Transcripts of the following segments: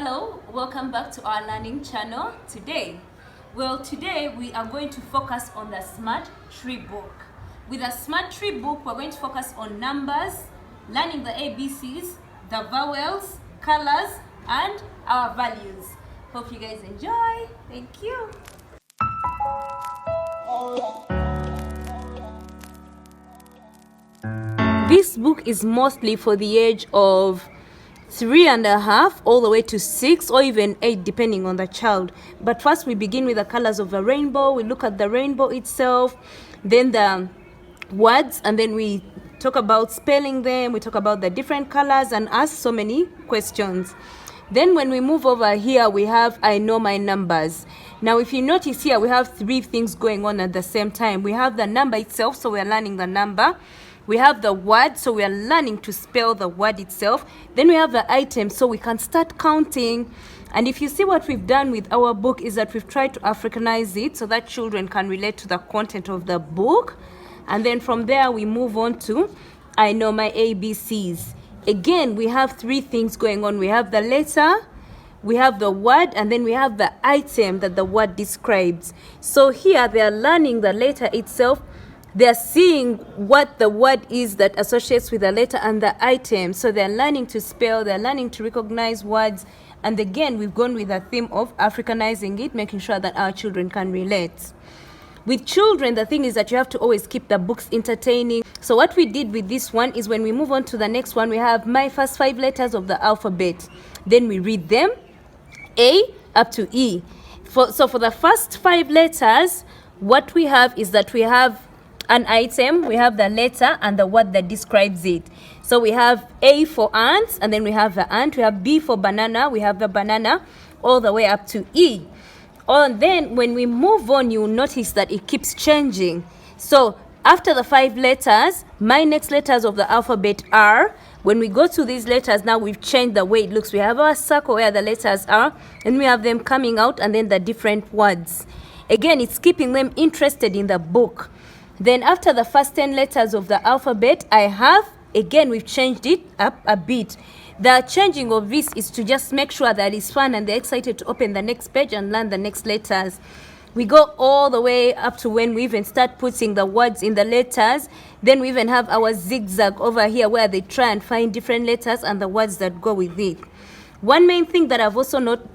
Hello, welcome back to our learning channel. Today we are going to focus on the Smart Tree book. With the Smart Tree book, we're going to focus on numbers, learning the ABCs, the vowels, colors, and our values. Hope you guys enjoy. Thank you. This book is mostly for the age of 3.5 all the way to 6 or even 8 depending on the child. But first we begin with the colors of the rainbow. We look at the rainbow itself, then the words, and then we talk about spelling them. We talk about the different colors and ask so many questions. Then when we move over here, we have I know my numbers. Now if you notice here, we have 3 things going on at the same time. We have the number itself, so we are learning the number. We have the word, so we are learning to spell the word itself. Then we have the item, so we can start counting. And if you see what we've done with our book is that we've tried to Africanize it so that children can relate to the content of the book. And then from there we move on to I know my ABCs. Again, we have 3 things going on. We have the letter, we have the word, and then we have the item that the word describes. So here they are learning the letter itself. They're seeing what the word is that associates with the letter and the item. So they're learning to spell, they're learning to recognize words. And again, we've gone with the theme of Africanizing it, making sure that our children can relate. With children, the thing is that you have to always keep the books entertaining. So what we did with this one is when we move on to the next one, we have my first 5 letters of the alphabet. Then we read them, A up to E. So for the first 5 letters, what we have is that we have an item, we have the letter and the word that describes it. So we have A for ant, and then we have the ant. We have B for banana, we have the banana, all the way up to E. And then when we move on, you'll notice that it keeps changing. So after the 5 letters, my next letters of the alphabet are, when we go to these letters, now we've changed the way it looks. We have our circle where the letters are, and we have them coming out, and then the different words. Again, it's keeping them interested in the book. Then after the first 10 letters of the alphabet, I have, again, we've changed it up a bit. The changing of this is to just make sure that it's fun and they're excited to open the next page and learn the next letters. We go all the way up to when we even start putting the words in the letters. Then we even have our zigzag over here where they try and find different letters and the words that go with it. One main thing that I've also not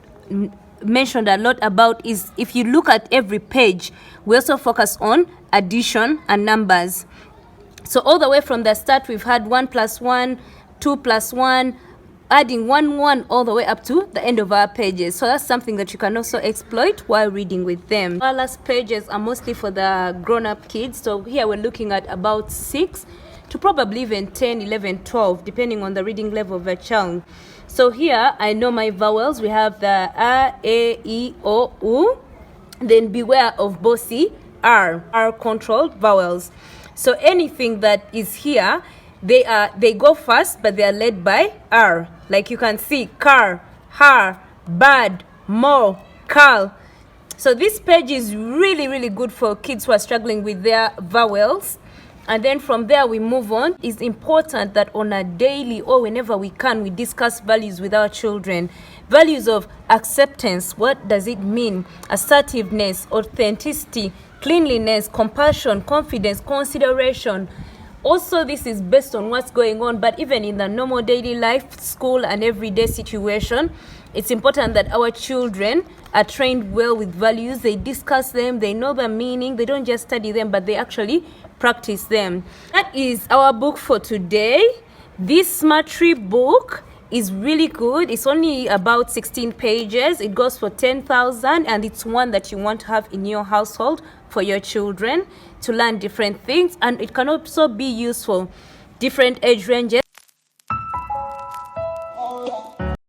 mentioned a lot about is if you look at every page, we also focus on addition and numbers. So all the way from the start, we've had 1 plus 1, 2 plus 1, adding 1 all the way up to the end of our pages. So that's something that you can also exploit while reading with them. Our last pages are mostly for the grown-up kids. So here we're looking at about 6 to probably even 10, 11, 12, depending on the reading level of a child. So here, I know my vowels. We have the A, E, O, U. Then beware of bossy R-controlled vowels. So anything that is here, they go fast, but they are led by R. Like you can see, car, har, bad, more, cal. So this page is really, really good for kids who are struggling with their vowels. And then from there we move on. It's important that on a daily or whenever we can, we discuss values with our children. Values of acceptance, what does it mean? Assertiveness, authenticity, cleanliness, compassion, confidence, consideration. Also, this is based on what's going on, but even in the normal daily life, school and everyday situation, it's important that our children are trained well with values. They discuss them, they know the meaning, they don't just study them, but they actually practice them. That is our book for today. This Smart Tree book is really good. It's only about 16 pages. It goes for 10,000, and it's one that you want to have in your household for your children to learn different things, and it can also be useful different age ranges.